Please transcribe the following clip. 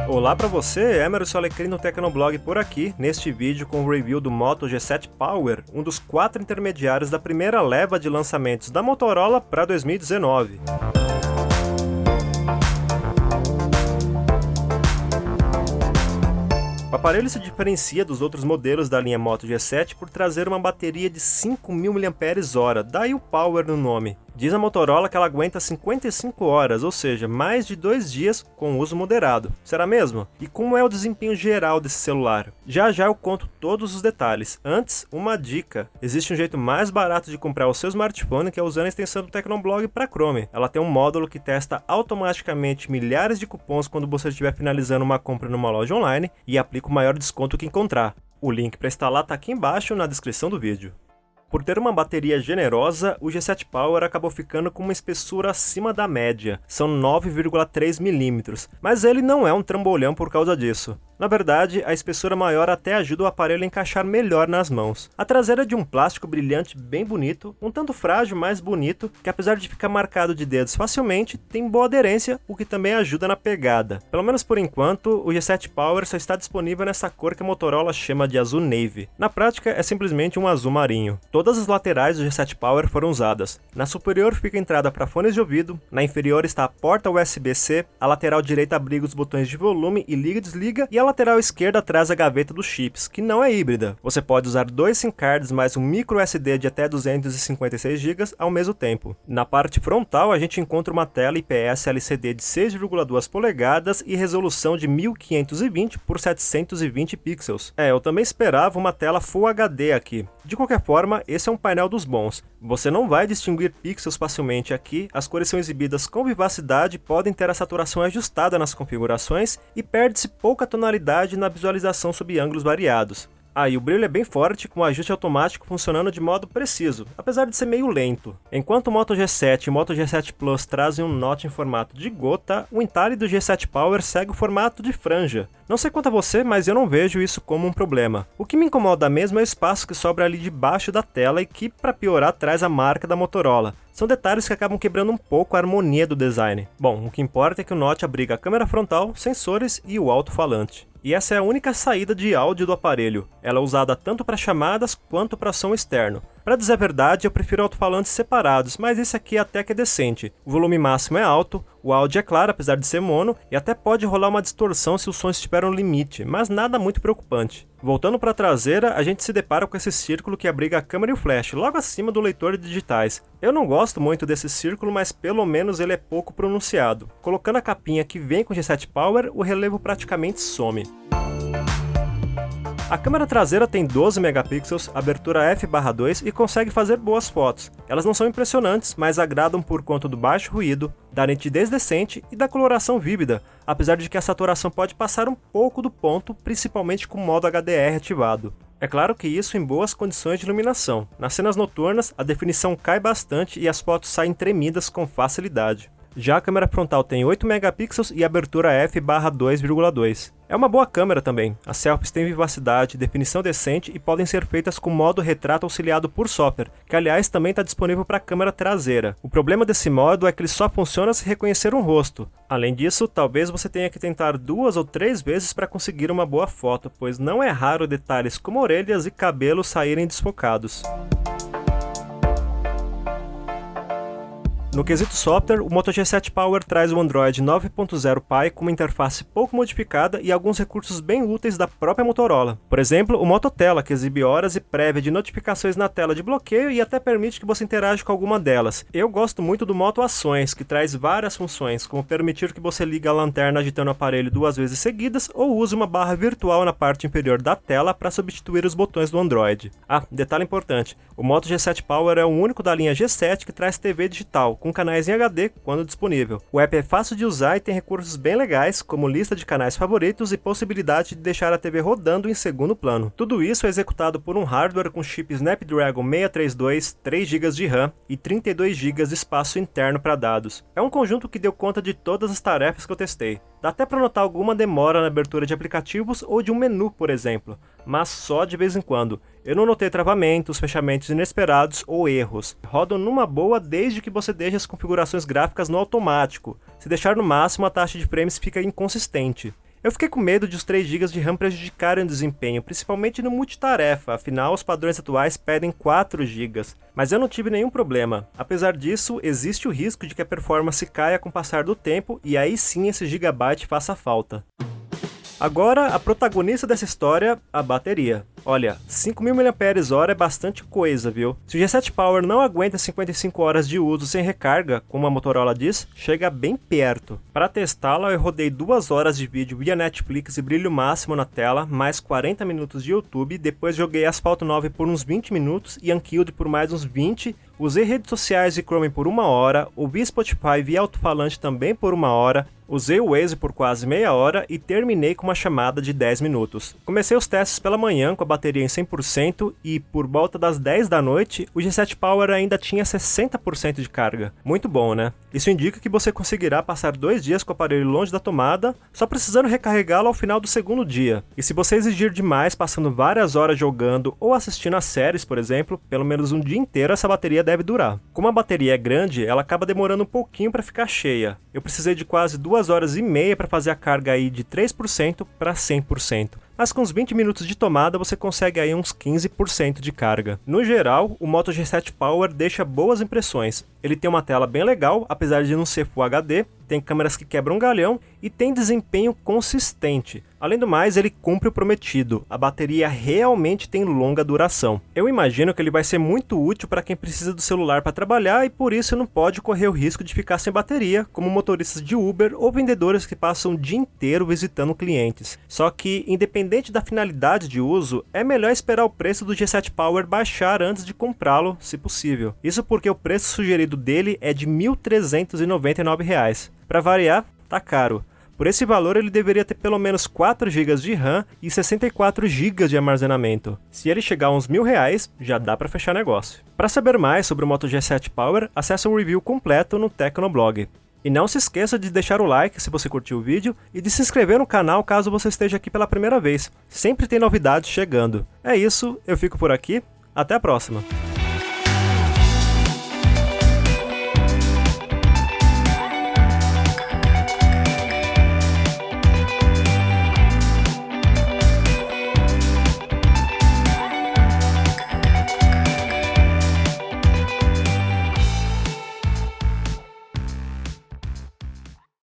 Olá para você, Emerson Alecrim do Tecnoblog por aqui, neste vídeo com o review do Moto G7 Power, um dos 4 intermediários da primeira leva de lançamentos da Motorola para 2019. O aparelho se diferencia dos outros modelos da linha Moto G7 por trazer uma bateria de 5.000 mAh, daí o Power no nome. Diz a Motorola que ela aguenta 55 horas, ou seja, mais de 2 dias com uso moderado. Será mesmo? E como é o desempenho geral desse celular? Já eu conto todos os detalhes. Antes, uma dica. Existe um jeito mais barato de comprar o seu smartphone que é usando a extensão do Tecnoblog para Chrome. Ela tem um módulo que testa automaticamente milhares de cupons quando você estiver finalizando uma compra numa loja online e aplica o maior desconto que encontrar. O link para instalar está aqui embaixo na descrição do vídeo. Por ter uma bateria generosa, o G7 Power acabou ficando com uma espessura acima da média, são 9,3 mm, mas ele não é um trambolhão por causa disso. Na verdade, a espessura maior até ajuda o aparelho a encaixar melhor nas mãos. A traseira é de um plástico brilhante bem bonito, um tanto frágil, mas bonito, que apesar de ficar marcado de dedos facilmente, tem boa aderência, o que também ajuda na pegada. Pelo menos por enquanto, o G7 Power só está disponível nessa cor que a Motorola chama de azul navy. Na prática, é simplesmente um azul marinho. Todas as laterais do G7 Power foram usadas. Na superior fica a entrada para fones de ouvido, na inferior está a porta USB-C, a lateral direita abriga os botões de volume e liga e desliga, e a lateral esquerda traz a gaveta dos chips, que não é híbrida. Você pode usar 2 SIM cards mais um micro SD de até 256 GB ao mesmo tempo. Na parte frontal a gente encontra uma tela IPS LCD de 6,2 polegadas e resolução de 1520 por 720 pixels. Eu também esperava uma tela Full HD aqui. De qualquer forma, esse é um painel dos bons. Você não vai distinguir pixels facilmente aqui, as cores são exibidas com vivacidade, podem ter a saturação ajustada nas configurações e perde-se pouca tonalidade na visualização sob ângulos variados. E o brilho é bem forte, com o ajuste automático funcionando de modo preciso, apesar de ser meio lento. Enquanto o Moto G7 e o Moto G7 Plus trazem um notch em formato de gota, o entalhe do G7 Power segue o formato de franja. Não sei quanto a você, mas eu não vejo isso como um problema. O que me incomoda mesmo é o espaço que sobra ali debaixo da tela e que, para piorar, traz a marca da Motorola. São detalhes que acabam quebrando um pouco a harmonia do design. Bom, o que importa é que o notch abriga a câmera frontal, sensores e o alto-falante. E essa é a única saída de áudio do aparelho. Ela é usada tanto para chamadas quanto para som externo. Para dizer a verdade, eu prefiro alto-falantes separados, mas esse aqui até que é decente. O volume máximo é alto, o áudio é claro apesar de ser mono, e até pode rolar uma distorção se o som estiver no limite, mas nada muito preocupante. Voltando para a traseira, a gente se depara com esse círculo que abriga a câmera e o flash, logo acima do leitor de digitais. Eu não gosto muito desse círculo, mas pelo menos ele é pouco pronunciado. Colocando a capinha que vem com o G7 Power, o relevo praticamente some. A câmera traseira tem 12 megapixels, abertura f/2 e consegue fazer boas fotos. Elas não são impressionantes, mas agradam por conta do baixo ruído, da nitidez decente e da coloração vívida, apesar de que a saturação pode passar um pouco do ponto, principalmente com o modo HDR ativado. É claro que isso em boas condições de iluminação. Nas cenas noturnas, a definição cai bastante e as fotos saem tremidas com facilidade. Já a câmera frontal tem 8 megapixels e abertura f/2,2. É uma boa câmera também, as selfies têm vivacidade, definição decente e podem ser feitas com modo retrato auxiliado por software, que aliás também está disponível para a câmera traseira. O problema desse modo é que ele só funciona se reconhecer um rosto. Além disso, talvez você tenha que tentar 2 ou 3 vezes para conseguir uma boa foto, pois não é raro detalhes como orelhas e cabelos saírem desfocados. No quesito software, o Moto G7 Power traz o Android 9.0 Pie com uma interface pouco modificada e alguns recursos bem úteis da própria Motorola. Por exemplo, o Moto Tela, que exibe horas e prévia de notificações na tela de bloqueio e até permite que você interaja com alguma delas. Eu gosto muito do Moto Ações, que traz várias funções, como permitir que você ligue a lanterna agitando o aparelho 2 vezes seguidas ou use uma barra virtual na parte inferior da tela para substituir os botões do Android. Detalhe importante, o Moto G7 Power é o único da linha G7 que traz TV digital, com canais em HD quando disponível. O app é fácil de usar e tem recursos bem legais, como lista de canais favoritos e possibilidade de deixar a TV rodando em segundo plano. Tudo isso é executado por um hardware com chip Snapdragon 632, 3 GB de RAM e 32 GB de espaço interno para dados. É um conjunto que deu conta de todas as tarefas que eu testei. Dá até para notar alguma demora na abertura de aplicativos ou de um menu, por exemplo, mas só de vez em quando. Eu não notei travamentos, fechamentos inesperados ou erros. Rodam numa boa desde que você deixe as configurações gráficas no automático. Se deixar no máximo, a taxa de frames fica inconsistente. Eu fiquei com medo de os 3 GB de RAM prejudicarem o desempenho, principalmente no multitarefa, afinal os padrões atuais pedem 4 GB. Mas eu não tive nenhum problema. Apesar disso, existe o risco de que a performance caia com o passar do tempo e aí sim esse gigabyte faça falta. Agora, a protagonista dessa história, a bateria. Olha, 5.000 mAh é bastante coisa, viu? Se o G7 Power não aguenta 55 horas de uso sem recarga, como a Motorola diz, chega bem perto. Para testá-la, eu rodei 2 horas de vídeo via Netflix e brilho máximo na tela, mais 40 minutos de YouTube, depois joguei Asphalt 9 por uns 20 minutos e Unkilled por mais uns 20, usei redes sociais e Chrome por 1 hora, ouvi Spotify via alto-falante também por 1 hora, usei o Waze por quase meia hora e terminei com uma chamada de 10 minutos. Comecei os testes pela manhã com a bateria em 100% e, por volta das 10 da noite, o G7 Power ainda tinha 60% de carga. Muito bom, né? Isso indica que você conseguirá passar 2 dias com o aparelho longe da tomada, só precisando recarregá-lo ao final do segundo dia. E se você exigir demais, passando várias horas jogando ou assistindo a séries, por exemplo, pelo menos um dia inteiro essa bateria deve durar. Como a bateria é grande, ela acaba demorando um pouquinho para ficar cheia. Eu precisei de quase 2 horas e meia para fazer a carga aí de 3% para 100%. Mas com uns 20 minutos de tomada você consegue aí uns 15% de carga. No geral, o Moto G7 Power deixa boas impressões. Ele tem uma tela bem legal, apesar de não ser Full HD, tem câmeras que quebram um galhão e tem desempenho consistente. Além do mais, ele cumpre o prometido, a bateria realmente tem longa duração. Eu imagino que ele vai ser muito útil para quem precisa do celular para trabalhar e por isso não pode correr o risco de ficar sem bateria, como motoristas de Uber ou vendedores que passam o dia inteiro visitando clientes. Só que, independente da finalidade de uso, é melhor esperar o preço do G7 Power baixar antes de comprá-lo, se possível. Isso porque o preço sugerido dele é de R$ 1.399. Para variar, tá caro. Por esse valor ele deveria ter pelo menos 4 GB de RAM e 64 GB de armazenamento. Se ele chegar a uns R$ 1.000, já dá para fechar negócio. Para saber mais sobre o Moto G7 Power, acesse um review completo no Tecnoblog. E não se esqueça de deixar o like se você curtiu o vídeo e de se inscrever no canal caso você esteja aqui pela primeira vez. Sempre tem novidades chegando. É isso, eu fico por aqui, até a próxima!